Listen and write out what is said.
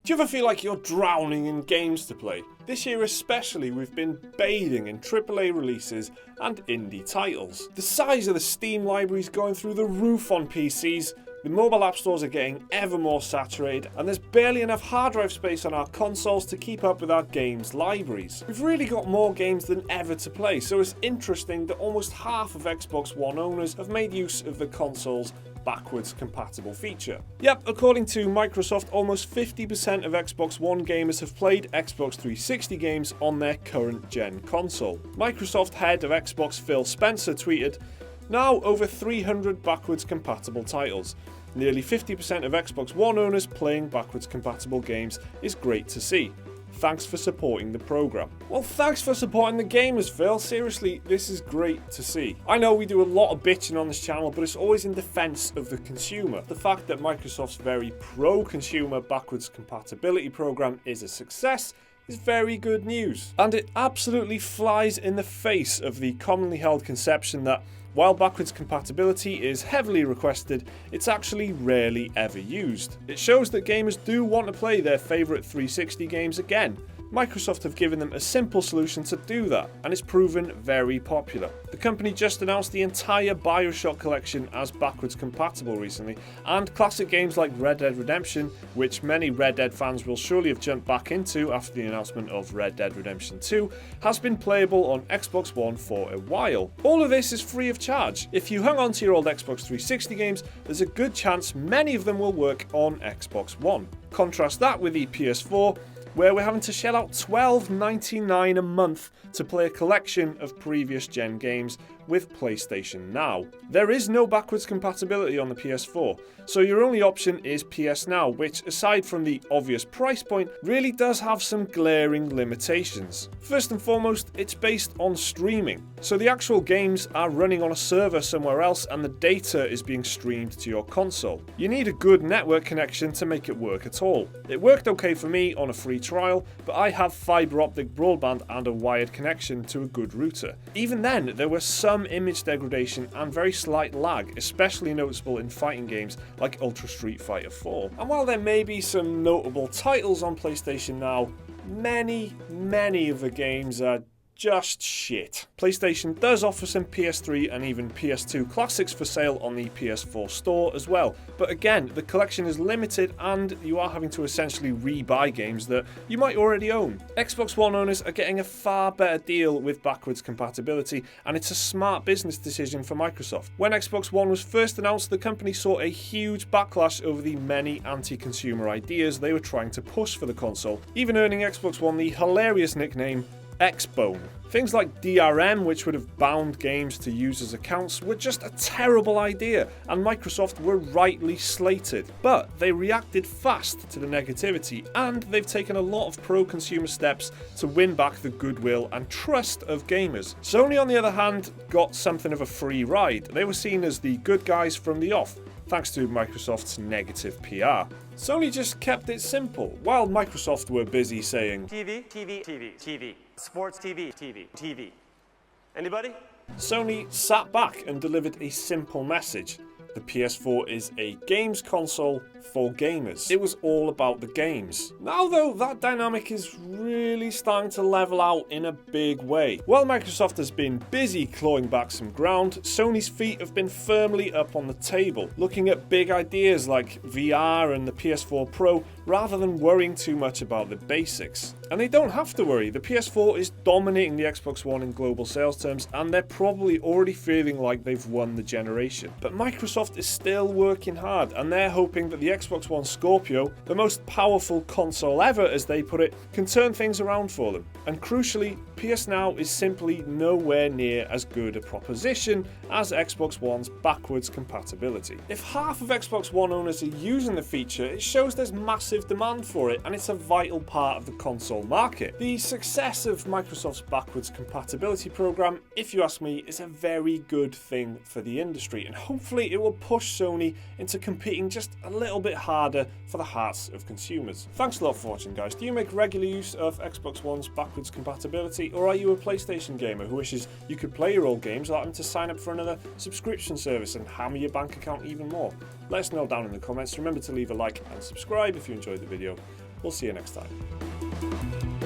Do you ever feel like you're drowning in games to play? This year especially, we've been bathing in AAA releases and indie titles. The size of the Steam library is going through the roof on PCs, the mobile app stores are getting ever more saturated, and there's barely enough hard drive space on our consoles to keep up with our games libraries. We've really got more games than ever to play, so it's interesting that almost half of Xbox One owners have made use of the console's backwards compatible feature. Yep, according to Microsoft, almost 50% of Xbox One gamers have played Xbox 360 games on their current gen console. Microsoft head of Xbox Phil Spencer tweeted, "Now over 300 backwards compatible titles. Nearly 50% of Xbox One owners playing backwards compatible games is great to see. Thanks for supporting the program." Well, thanks for supporting the gamers, Phil. Seriously, this is great to see. I know we do a lot of bitching on this channel, but it's always in defense of the consumer. The fact that Microsoft's very pro-consumer backwards compatibility program is a success is very good news. And it absolutely flies in the face of the commonly held conception that while backwards compatibility is heavily requested, it's actually rarely ever used. It shows that gamers do want to play their favourite 360 games again. Microsoft have given them a simple solution to do that, and it's proven very popular. The company just announced the entire BioShock collection as backwards compatible recently, and classic games like Red Dead Redemption, which many Red Dead fans will surely have jumped back into after the announcement of Red Dead Redemption 2, has been playable on Xbox One for a while. All of this is free of charge. If you hung on to your old Xbox 360 games, there's a good chance many of them will work on Xbox One. Contrast that with the PS4, where we're having to shell out $12.99 a month to play a collection of previous gen games with PlayStation Now. There is no backwards compatibility on the PS4, so your only option is PSNow, which, aside from the obvious price point, really does have some glaring limitations. First and foremost, it's based on streaming, so the actual games are running on a server somewhere else and the data is being streamed to your console. You need a good network connection to make it work at all. It worked okay for me on a free trial, but I have fibre optic broadband and a wired connection to a good router. Even then, there was some image degradation and very slight lag, especially noticeable in fighting games like Ultra Street Fighter 4. And while there may be some notable titles on PlayStation Now, many of the games are just shit. PlayStation does offer some PS3 and even PS2 classics for sale on the PS4 store as well, but again, the collection is limited and you are having to essentially re-buy games that you might already own. Xbox One owners are getting a far better deal with backwards compatibility, and it's a smart business decision for Microsoft. When Xbox One was first announced, the company saw a huge backlash over the many anti-consumer ideas they were trying to push for the console, even earning Xbox One the hilarious nickname Xbone. Things like DRM, which would have bound games to users' accounts, were just a terrible idea, and Microsoft were rightly slated. But they reacted fast to the negativity, and they've taken a lot of pro-consumer steps to win back the goodwill and trust of gamers. Sony, on the other hand, got something of a free ride. They were seen as the good guys from the off, thanks to Microsoft's negative PR. Sony just kept it simple, while Microsoft were busy saying, TV, sports TV. Anybody? Sony sat back and delivered a simple message. The PS4 is a games console for gamers. It was all about the games. Now though, that dynamic is really starting to level out in a big way. While Microsoft has been busy clawing back some ground, Sony's feet have been firmly up on the table, looking at big ideas like VR and the PS4 Pro rather than worrying too much about the basics. And they don't have to worry. The PS4 is dominating the Xbox One in global sales terms, and they're probably already feeling like they've won the generation. But Microsoft is still working hard, and they're hoping that the Xbox One Scorpio, the most powerful console ever as they put it, can turn things around for them. And crucially, PSNow is simply nowhere near as good a proposition as Xbox One's backwards compatibility. If half of Xbox One owners are using the feature, it shows there's massive demand for it, and it's a vital part of the console market. The success of Microsoft's backwards compatibility program, if you ask me, is a very good thing for the industry, and hopefully it will push Sony into competing just a little bit harder for the hearts of consumers. Thanks a lot for watching, guys. Do you make regular use of Xbox One's backwards compatibility, or are you a PlayStation gamer who wishes you could play your old games without having to sign up for another subscription service and hammer your bank account even more? Let us know down in the comments. Remember to leave a like and subscribe if you enjoyed the video, We'll see you next time.